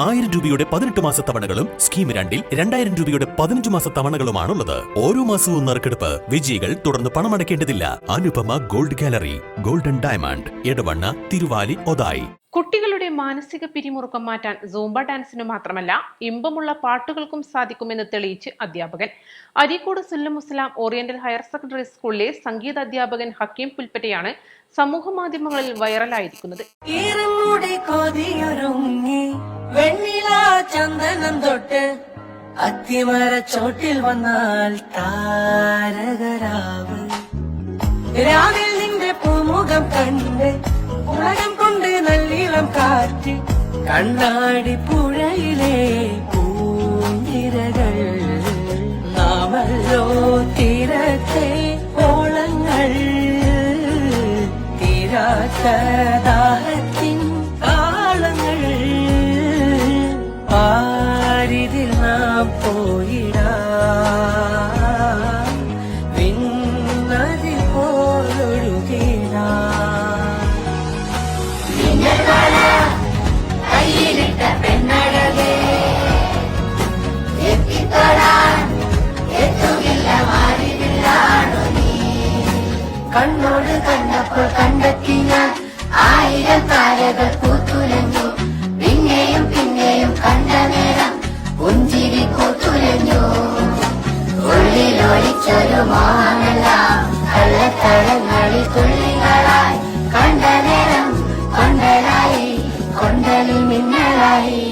1000 രൂപയുടെ 18 മാസ തവണകളും സ്കീം 2-ൽ 2000 രൂപയുടെ 15 മാസ തവണകളുമാണുള്ളത്. ഓരോ മാസവും നറുക്കെടുപ്പ്. വിജയികൾ തുടർന്ന് പണമടയ്ക്കേണ്ടതില്ല. Anupama gold gallery, golden diamond, Edavanna, Thiruvali, Othayi. കുട്ടികളുടെ മാനസിക പിരിമുറുക്കം മാറ്റാൻ സൂംബ ഡാൻസിന് മാത്രമല്ല ഇമ്പമുള്ള പാട്ടുകൾക്കും സാധിക്കുമെന്ന് തെളിയിച്ച് അധ്യാപകൻ. Areekode Sullamussalam oriental higher secondary സ്കൂളിലെ സംഗീത അധ്യാപകൻ ഹക്കീം പുൽപ്പറ്റയാണ് സമൂഹ മാധ്യമങ്ങളിൽ വൈറലായിരിക്കുന്നത്. ചന്ദനം തൊട്ട് അത്തിമര ചോട്ടിൽ വന്നാൽ താരകരാവ് രാവിൽ നിന്റെ പൂമുഖം കണ്ട് ഉലകം കൊണ്ട് നല്ലിളം കാറ്റ് കണ്ണാടി പുഴയിലെ പൂങ്കിരകൾ നാമല്ലോ തീരത്തെ ഓളങ്ങൾ തീരാത്ത ദാഹത്തിൻ താളങ്ങൾ പാരിതിൽ നാം പോയിടാ വിണ്ണതിൽ പോലൊഴുകിടാ കയ്യിലിട്ട പെണ്ണഴകേ എത്തിത്തൊടാൻ എത്തുകില്ല മാറിവില്ലാണോ നീ കണ്ണോട് കണ്ടപ്പോൾ കണ്ടെത്തി ഞാൻ 1000 താരകൾ പൂത്തുലഞ്ഞു പിന്നെയും പിന്നെയും കണ്ട നേരം പുഞ്ചിരി കൂത്തുലഞ്ഞു ഉള്ളിലൊളിച്ചൊരു മോഹമെല്ലാം കള്ളത്തടങ്ങളിൽ തുള്ളികളായി കണ്ട നേരം കൊണ്ടലായി കൊണ്ടലിൽ മിന്നലായി.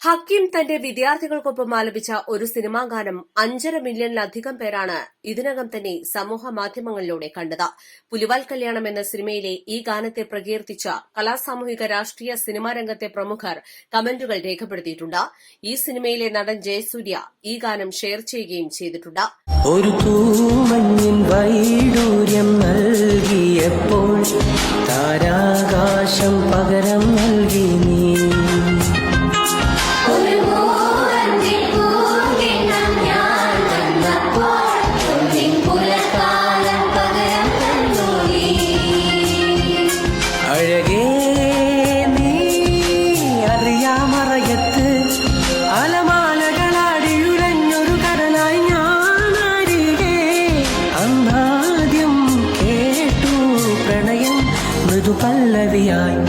ഹക്കീം തന്റെ വിദ്യാർത്ഥികൾക്കൊപ്പം ആലപിച്ച ഒരു സിനിമാ ഗാനം 5.5 മില്യണിലധികം പേരാണ് ഇതിനകം തന്നെ സമൂഹ മാധ്യമങ്ങളിലൂടെ കണ്ടത്. പുലിവാൽ കല്യാണം എന്ന സിനിമയിലെ ഈ ഗാനത്തെ പ്രകീർത്തിച്ച കലാസാമൂഹിക രാഷ്ട്രീയ സിനിമാ രംഗത്തെ പ്രമുഖർ കമന്റുകൾ രേഖപ്പെടുത്തിയിട്ടുണ്ട്. ഈ സിനിമയിലെ നടൻ ജയസൂര്യ ഈ ഗാനം ഷെയർ ചെയ്യുകയും ചെയ്തിട്ടുണ്ട്. ഒരു തൂമഞ്ഞിൻ വൈഡൂര്യം നൽകിയപ്പോൾ താരാകാശം പകരം നൽകി നീ അഴകേ നീ അറിയാമറയത്ത് അലമാലകളാടിയുഴഞ്ഞൊരു കടലായി ഞാനരികെ അന്നാദ്യം കേട്ടു പ്രണയം മൃദുപല്ലവിയായി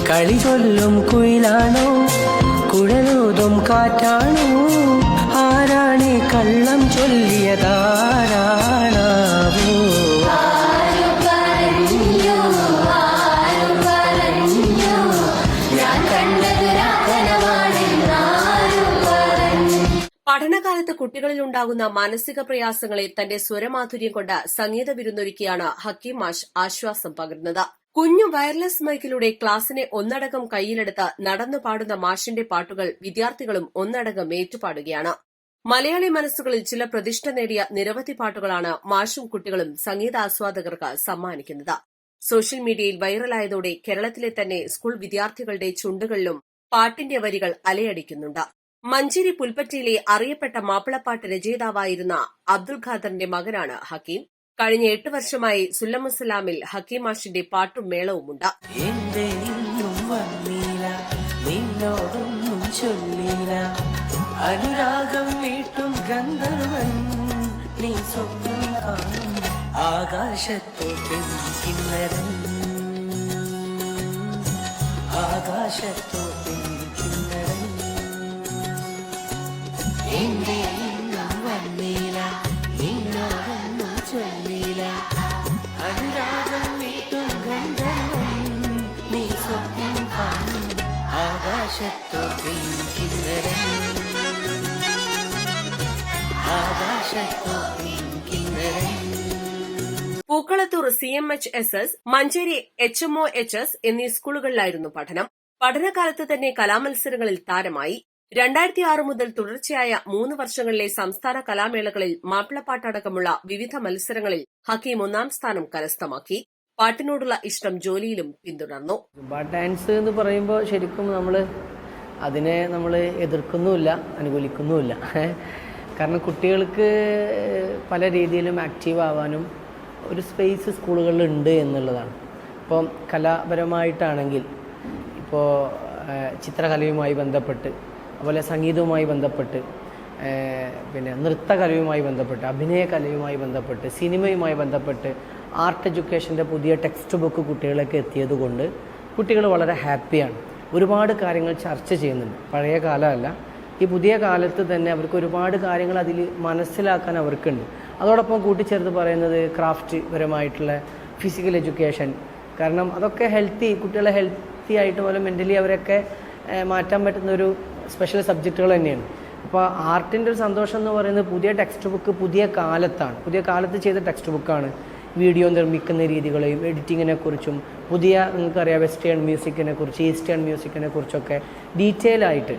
കളി ചൊല്ലും കുയിലാണോ കുഴലൂതും കാറ്റാണോ ആരാണി കള്ളം ചൊല്ലിയതാരാണാവോ പഠനകാലത്ത് കുട്ടികളിലുണ്ടാകുന്ന മാനസിക പ്രയാസങ്ങളെ തന്റെ സ്വരമാധുര്യം കൊണ്ട് സംഗീത വിരുന്നൊരുക്കിയാണ് ഹക്കീം മാഷ് ആശ്വാസം പകർന്നത്. കുഞ്ഞു വയർലെസ് മൈക്കിലൂടെ ക്ലാസിനെ ഒന്നടങ്കം കയ്യിലെടുത്ത് നടന്നു പാടുന്ന മാഷിന്റെ പാട്ടുകൾ വിദ്യാർത്ഥികളും ഒന്നടങ്കം ഏറ്റുപാടുകയാണ്. മലയാളി മനസ്സുകളിൽ ചില പ്രതിഷ്ഠ നേടിയ നിരവധി പാട്ടുകളാണ് മാഷും കുട്ടികളും സംഗീതാസ്വാദകർക്ക് സമ്മാനിക്കുന്നത്. സോഷ്യൽ മീഡിയയിൽ വൈറലായതോടെ കേരളത്തിലെ തന്നെ സ്കൂൾ വിദ്യാർത്ഥികളുടെ ചുണ്ടുകളിലും പാട്ടിന്റെ വരികൾ അലയടിക്കുന്നുണ്ട്. മഞ്ചേരി പുൽപ്പറ്റയിലെ അറിയപ്പെട്ട മാപ്പിളപ്പാട്ട് രചയിതാവായിരുന്ന അബ്ദുൽ ഖാദറിന്റെ മകനാണ് ഹക്കീം. കഴിഞ്ഞ 8 വർഷമായി സുല്ലമുസ്ലാമിൽ ഹക്കീം മാഷിന്റെ പാട്ടും മേളവുമുണ്ട്. അനുരാഗം വീട്ടും ഗന്ധർവൻ നീ സ്വപ്നം കാണും ആകാശത്തോട്ടിൻ കിന്നരൻ ആകാശത്തോട്ടിൻ കിന്നരൻ എന്റെ വന്നീല നിന്നോടൊന്നും ചൊല്ലില അനുരാഗം വീട്ടും ഗന്ധർവൻ നീ സ്വപ്നം കാണും ആകാശത്തോട്ടിൻ കിന്നരൻ പൂക്കളത്തൂർ CMHSS, മഞ്ചേരി HMOHS എന്നീ സ്കൂളുകളിലായിരുന്നു പഠനം. പഠനകാലത്ത് തന്നെ കലാമത്സരങ്ങളിൽ താരമായി. 2006 മുതൽ തുടർച്ചയായ 3 വർഷങ്ങളിലെ സംസ്ഥാന കലാമേളകളിൽ മാപ്പിളപ്പാട്ടടക്കമുള്ള വിവിധ മത്സരങ്ങളിൽ ഹക്കീം 1ാം സ്ഥാനം കരസ്ഥമാക്കി. പാട്ടിനോടുള്ള ഇഷ്ടം ജോലിയിലും പിന്തുടർന്നു. സുംബ ഡാൻസ് എന്ന് പറയുമ്പോൾ ശരിക്കും അതിനെ നമ്മൾ എതിർക്കുന്നുമില്ല, അനുകൂലിക്കുന്നുമില്ല. കാരണം കുട്ടികൾക്ക് പല രീതിയിലും ആക്റ്റീവ് ആവാനും ഒരു സ്പേസ് സ്കൂളുകളിലുണ്ട് എന്നുള്ളതാണ്. ഇപ്പം കലാപരമായിട്ടാണെങ്കിൽ ഇപ്പോൾ ചിത്രകലയുമായി ബന്ധപ്പെട്ട്, അതുപോലെ സംഗീതവുമായി ബന്ധപ്പെട്ട്, പിന്നെ നൃത്തകലയുമായി ബന്ധപ്പെട്ട്, അഭിനയകലയുമായി ബന്ധപ്പെട്ട്, സിനിമയുമായി ബന്ധപ്പെട്ട് ആർട്ട് എഡ്യൂക്കേഷൻ്റെ പുതിയ ടെക്സ്റ്റ് ബുക്ക് കുട്ടികളിലേക്ക് എത്തിയത് കൊണ്ട് കുട്ടികൾ വളരെ ഹാപ്പിയാണ്. ഒരുപാട് കാര്യങ്ങൾ ചർച്ച ചെയ്യുന്നുണ്ട്. പഴയ കാലമല്ല, ഈ പുതിയ കാലത്ത് തന്നെ അവർക്ക് ഒരുപാട് കാര്യങ്ങൾ അതിൽ മനസ്സിലാക്കാൻ അവർക്കുണ്ട്. അതോടൊപ്പം കൂട്ടിച്ചേർത്ത് പറയുന്നത് ക്രാഫ്റ്റ് പരമായിട്ടുള്ള ഫിസിക്കൽ എഡ്യൂക്കേഷൻ. കാരണം അതൊക്കെ കുട്ടികളെ ഹെൽത്തി ആയിട്ട് പോലെ മെൻ്റലി അവരൊക്കെ മാറ്റാൻ പറ്റുന്ന ഒരു സ്പെഷ്യൽ സബ്ജക്റ്റുകൾ തന്നെയാണ്. അപ്പോൾ ആർട്ടിൻ്റെ ഒരു സന്തോഷം എന്ന് പറയുന്നത് പുതിയ ടെക്സ്റ്റ് ബുക്ക് പുതിയ കാലത്ത് ചെയ്ത ടെക്സ്റ്റ് ബുക്കാണ്. വീഡിയോ നിർമ്മിക്കുന്ന രീതികളെയും എഡിറ്റിങ്ങിനെ കുറിച്ചും നിങ്ങൾക്കറിയാം വെസ്റ്റേൺ മ്യൂസിക്കിനെ കുറിച്ച്, ഈസ്റ്റേൺ മ്യൂസിക്കിനെ കുറിച്ചൊക്കെ ഡീറ്റെയിൽ ആയിട്ട്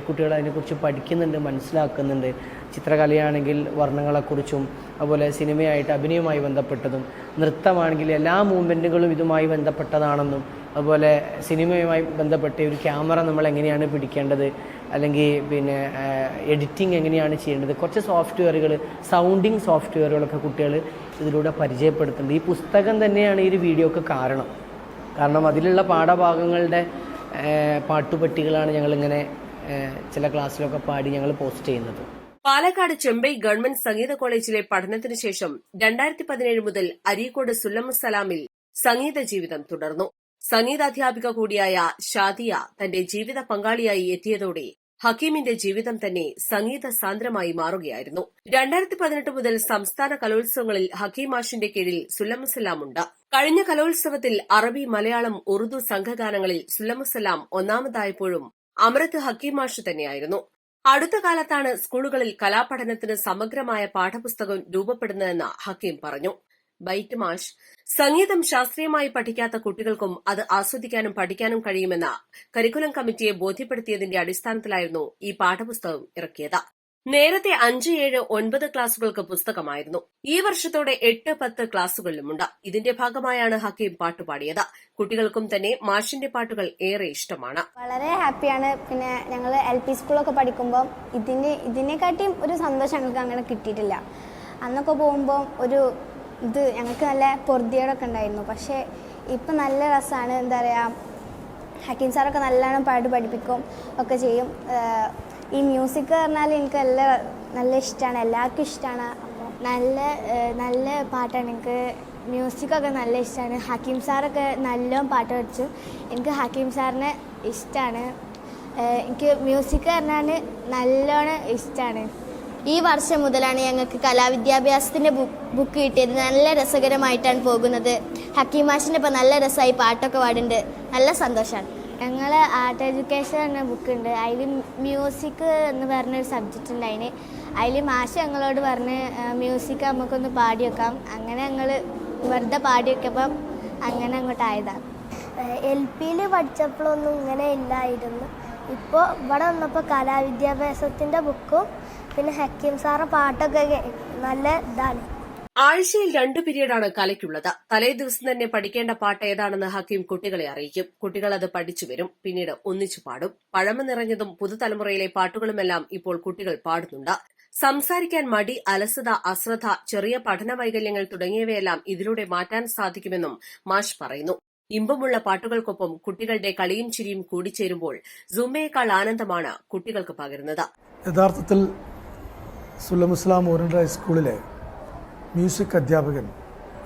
കുട്ടികൾ അതിനെക്കുറിച്ച് പഠിക്കുന്നുണ്ട്, മനസ്സിലാക്കുന്നുണ്ട്. ചിത്രകലയാണെങ്കിൽ വർണ്ണങ്ങളെക്കുറിച്ചും, അതുപോലെ സിനിമയായിട്ട് അഭിനയവുമായി ബന്ധപ്പെട്ടതും, നൃത്തമാണെങ്കിൽ എല്ലാ മൂവ്മെൻറ്റുകളും ഇതുമായി ബന്ധപ്പെട്ടതാണെന്നും, അതുപോലെ സിനിമയുമായി ബന്ധപ്പെട്ട് ഒരു ക്യാമറ നമ്മൾ എങ്ങനെയാണ് പിടിക്കേണ്ടത്, അല്ലെങ്കിൽ പിന്നെ എഡിറ്റിംഗ് എങ്ങനെയാണ് ചെയ്യേണ്ടത്, കുറച്ച് സോഫ്റ്റ്വെയറുകൾ, സൗണ്ടിങ് സോഫ്റ്റ്വെയറുകളൊക്കെ കുട്ടികൾ ഇതിലൂടെ പരിചയപ്പെടുത്തുന്നുണ്ട്. ഈ പുസ്തകം തന്നെയാണ് ഈ ഒരു വീഡിയോക്ക് കാരണം അതിലുള്ള പാഠഭാഗങ്ങളുടെ പാട്ടുപെട്ടികളാണ് ഞങ്ങളിങ്ങനെ ചില ക്ലാസ്സിലൊക്കെ പാടി ഞങ്ങൾ പോസ്റ്റ് ചെയ്യുന്നത്. പാലക്കാട് ചെമ്പൈ ഗവൺമെന്റ് സംഗീത കോളേജിലെ പഠനത്തിനു ശേഷം 2017 മുതൽ അരീക്കോട് സുല്ലമുസ്സലാമിൽ സംഗീത ജീവിതം തുടർന്നു. സംഗീതാധ്യാപിക കൂടിയായ ഷാദിയ തന്റെ ജീവിത പങ്കാളിയായി എത്തിയതോടെ ഹക്കീമിന്റെ ജീവിതം തന്നെ സംഗീത സാന്ദ്രമായി മാറുകയായിരുന്നു. 2018 മുതൽ സംസ്ഥാന കലോത്സവങ്ങളിൽ ഹക്കീം മാഷിന്റെ കീഴിൽ സുല്ലമുസ്സലാമുണ്ട്. കഴിഞ്ഞ കലോത്സവത്തിൽ അറബി, മലയാളം, ഉറുദു സംഘഗാനങ്ങളിൽ സുല്ലമുസ്സലാം ഒന്നാമതായപ്പോഴും അമൃത് ഹക്കീം മാഷ് തന്നെയായിരുന്നു. അടുത്ത കാലത്താണ് സ്കൂളുകളിൽ കലാപഠനത്തിന് സമഗ്രമായ പാഠപുസ്തകം രൂപപ്പെടുന്നതെന്ന് ഹക്കീം പറഞ്ഞു. ബൈറ്റ് മാഷ്, സംഗീതം ശാസ്ത്രീയമായി പഠിക്കാത്ത കുട്ടികൾക്കും അത് ആസ്വദിക്കാനും പഠിക്കാനും കഴിയുമെന്ന് കരിക്കുലം കമ്മിറ്റിയെ ബോധ്യപ്പെടുത്തിയതിന്റെ അടിസ്ഥാനത്തിലായിരുന്നു ഈ പാഠപുസ്തകം ഇറക്കിയത്. നേരത്തെ 5, 7, 9 ക്ലാസുകൾക്ക് പുസ്തകമായിരുന്നു. ഈ വർഷത്തോടെ 8, 10 ക്ലാസുകളിലുമുണ്ട്. ഇതിന്റെ ഭാഗമായാണ് ഹക്കീം പാട്ടുപാടിയത്. കുട്ടികൾക്കും തന്നെ മാഷിന്റെ പാട്ടുകൾ ഏറെ ഇഷ്ടമാണ്. വളരെ ഹാപ്പിയാണ്. പിന്നെ ഞങ്ങൾ LP സ്കൂളൊക്കെ പഠിക്കുമ്പോൾ ഇതിനെക്കാട്ടിയും ഒരു സന്തോഷം ഞങ്ങൾക്ക് അങ്ങനെ കിട്ടിയിട്ടില്ല. അന്നൊക്കെ പോകുമ്പോൾ ഞങ്ങൾക്ക് നല്ല പൊറുതിയോടൊക്കെ ഉണ്ടായിരുന്നു. പക്ഷേ ഇപ്പം നല്ല രസമാണ്. എന്താ പറയുക, ഹക്കീം സാറൊക്കെ നല്ലോണം പാട്ട് പഠിപ്പിക്കും ഒക്കെ ചെയ്യും. ഈ മ്യൂസിക് പറഞ്ഞാൽ എനിക്ക് നല്ല ഇഷ്ടമാണ്, എല്ലാവർക്കും ഇഷ്ടമാണ്. അപ്പോൾ നല്ല പാട്ടാണ്. എനിക്ക് മ്യൂസിക്കൊക്കെ നല്ല ഇഷ്ടമാണ്. ഹക്കീം സാറൊക്കെ നല്ലോണം പാട്ട് പഠിച്ചു. എനിക്ക് ഹക്കീം സാറിനെ ഇഷ്ടമാണ്. എനിക്ക് മ്യൂസിക് പറഞ്ഞാൽ നല്ലോണം ഇഷ്ടമാണ്. ഈ വർഷം മുതലാണ് ഞങ്ങൾക്ക് കലാവിദ്യാഭ്യാസത്തിൻ്റെ ബുക്ക് കിട്ടിയത്. നല്ല രസകരമായിട്ടാണ് പോകുന്നത്. ഹക്കീം മാഷിൻ്റെ ഇപ്പോൾ നല്ല രസമായി പാട്ടൊക്കെ പാടുന്നുണ്ട്. നല്ല സന്തോഷമാണ്. ഞങ്ങൾ ആർട്ട് എഡ്യൂക്കേഷൻ എന്ന ബുക്കുണ്ട്. അതിൽ മ്യൂസിക് എന്ന് പറഞ്ഞൊരു സബ്ജക്റ്റ് ഉണ്ട്. അതിൽ മാഷ് ഞങ്ങളോട് പറഞ്ഞ് മ്യൂസിക് നമുക്കൊന്ന് പാടി വെക്കാം. അങ്ങനെ ഞങ്ങൾ വെറുതെ പാടി വെക്കപ്പം അങ്ങനെ അങ്ങോട്ടായതാണ്. LPയിൽ പഠിച്ചപ്പോഴൊന്നും ഇങ്ങനെ ഇല്ലായിരുന്നു. ഇപ്പോൾ ഇവിടെ വന്നപ്പോൾ കലാവിദ്യാഭ്യാസത്തിൻ്റെ ബുക്കും പിന്നെ ഹക്കീം സാറ് പാട്ടൊക്കെ നല്ല ഇതാണ്. ആഴ്ചയിൽ 2 പീരീഡാണ് കലയ്ക്കുള്ളത്. തലേ ദിവസം തന്നെ പഠിക്കേണ്ട പാട്ട് ഏതാണെന്ന് ഹക്കീം കുട്ടികളെ അറിയിക്കും. കുട്ടികൾ അത് പഠിച്ചു വരും. പിന്നീട് ഒന്നിച്ചു പാടും. പഴമ നിറഞ്ഞതും പുതുതലമുറയിലെ പാട്ടുകളുമെല്ലാം ഇപ്പോൾ കുട്ടികൾ പാടുന്നുണ്ട്. സംസാരിക്കാൻ മടി, അലസത, അശ്രദ്ധ, ചെറിയ പഠന വൈകല്യങ്ങൾ തുടങ്ങിയവയെല്ലാം ഇതിലൂടെ മാറ്റാൻ സാധിക്കുമെന്നും മാഷ് പറയുന്നു. ഇമ്പമുള്ള പാട്ടുകൾക്കൊപ്പം കുട്ടികളുടെ കളിയും ചിരിയും കൂടിച്ചേരുമ്പോൾ സുംബയേക്കാൾ ആനന്ദമാണ് കുട്ടികൾക്ക് പകരുന്നത്. യഥാർത്ഥത്തിൽ സുല്ലമുസ്സലാം ഓറിയന്റൽ ഹൈസ്കൂളിലെ മ്യൂസിക് അധ്യാപകൻ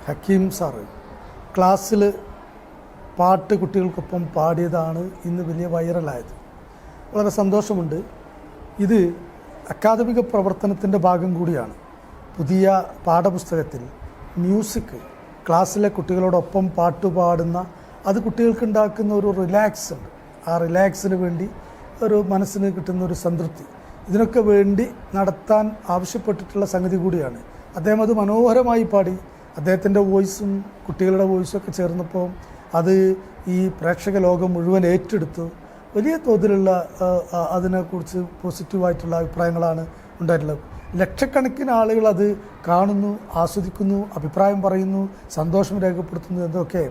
ഹക്കീം സാറ് ക്ലാസ്സിൽ പാട്ട് കുട്ടികൾക്കൊപ്പം പാടിയതാണ് ഇന്ന് വലിയ വൈറലായത്. വളരെ സന്തോഷമുണ്ട്. ഇത് അക്കാദമിക പ്രവർത്തനത്തിൻ്റെ ഭാഗം കൂടിയാണ്. പുതിയ പാഠപുസ്തകത്തിൽ മ്യൂസിക് ക്ലാസ്സിലെ കുട്ടികളോടൊപ്പം പാട്ടുപാടുന്ന അത് കുട്ടികൾക്കുണ്ടാക്കുന്ന ഒരു റിലാക്സ് ഉണ്ട്. ആ റിലാക്സിന് വേണ്ടി ഒരു മനസ്സിന് കിട്ടുന്ന ഒരു സംതൃപ്തി, ഇതിനൊക്കെ വേണ്ടി നടത്താൻ ആവശ്യപ്പെട്ടിട്ടുള്ള സംഗതി കൂടിയാണ്. അദ്ദേഹം അത് മനോഹരമായി പാടി. അദ്ദേഹത്തിൻ്റെ വോയിസും കുട്ടികളുടെ വോയിസൊക്കെ ചേർന്നപ്പോൾ അത് ഈ പ്രേക്ഷക ലോകം മുഴുവൻ ഏറ്റെടുത്തു. വലിയ തോതിലുള്ള അതിനെക്കുറിച്ച് പോസിറ്റീവായിട്ടുള്ള അഭിപ്രായങ്ങളാണ് ഉണ്ടായിട്ടുള്ളത്. ലക്ഷക്കണക്കിന് ആളുകൾ അത് കാണുന്നു, ആസ്വദിക്കുന്നു, അഭിപ്രായം പറയുന്നു, സന്തോഷം രേഖപ്പെടുത്തുന്നു എന്നതൊക്കെ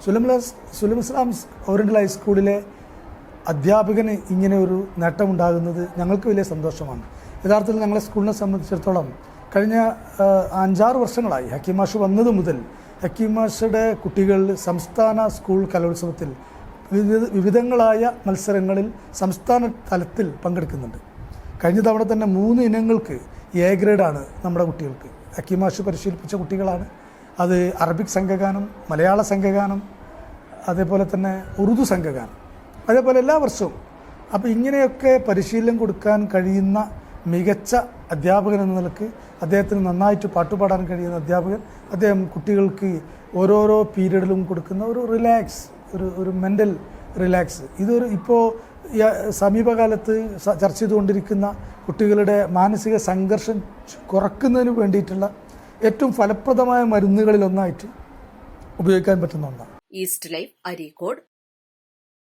സുലൈം ഇസ്ലാം ഓറിയൻ്റൽ ഹൈസ്കൂളിലെ അധ്യാപകന് ഇങ്ങനെ ഒരു നേട്ടമുണ്ടാകുന്നത് ഞങ്ങൾക്ക് വലിയ സന്തോഷമാണ്. യഥാർത്ഥത്തിൽ ഞങ്ങളെ സ്കൂളിനെ സംബന്ധിച്ചിടത്തോളം കഴിഞ്ഞ 5-6 വർഷങ്ങളായി ഹക്കീം മാഷ് വന്നത് മുതൽ ഹക്കീം മാഷയുടെ കുട്ടികൾ സംസ്ഥാന സ്കൂൾ കലോത്സവത്തിൽ വിവിധങ്ങളായ മത്സരങ്ങളിൽ സംസ്ഥാന തലത്തിൽ പങ്കെടുക്കുന്നുണ്ട്. കഴിഞ്ഞ തവണ തന്നെ 3 ഇനങ്ങൾക്ക് എ ഗ്രേഡാണ് നമ്മുടെ കുട്ടികൾക്ക്. ഹക്കീം മാഷ് പരിശീലിപ്പിച്ച കുട്ടികളാണ്. അത് അറബിക് സംഘഗാനം, മലയാള സംഘഗാനം, അതേപോലെ തന്നെ ഉറുദു സംഘഗാനം, അതേപോലെ എല്ലാ വർഷവും. അപ്പോൾ ഇങ്ങനെയൊക്കെ പരിശീലനം കൊടുക്കാൻ കഴിയുന്ന മികച്ച അധ്യാപകൻ എന്ന നിലക്ക് അദ്ദേഹത്തിന് നന്നായിട്ട് പാട്ടുപാടാൻ കഴിയുന്ന അധ്യാപകൻ. അദ്ദേഹം കുട്ടികൾക്ക് ഓരോരോ പീരീഡിലും കൊടുക്കുന്ന ഒരു റിലാക്സ്, ഒരു മെൻ്റൽ റിലാക്സ്. ഇപ്പോൾ സമീപകാലത്ത് ചർച്ച ചെയ്തുകൊണ്ടിരിക്കുന്ന കുട്ടികളുടെ മാനസിക സംഘർഷം കുറക്കുന്നതിന് വേണ്ടിയിട്ടുള്ള ഏറ്റവും ഫലപ്രദമായ മരുന്നുകളിലൊന്നായിട്ട് ഉപയോഗിക്കാൻ പറ്റുന്ന ഒന്നാണ്. East live, Areekode.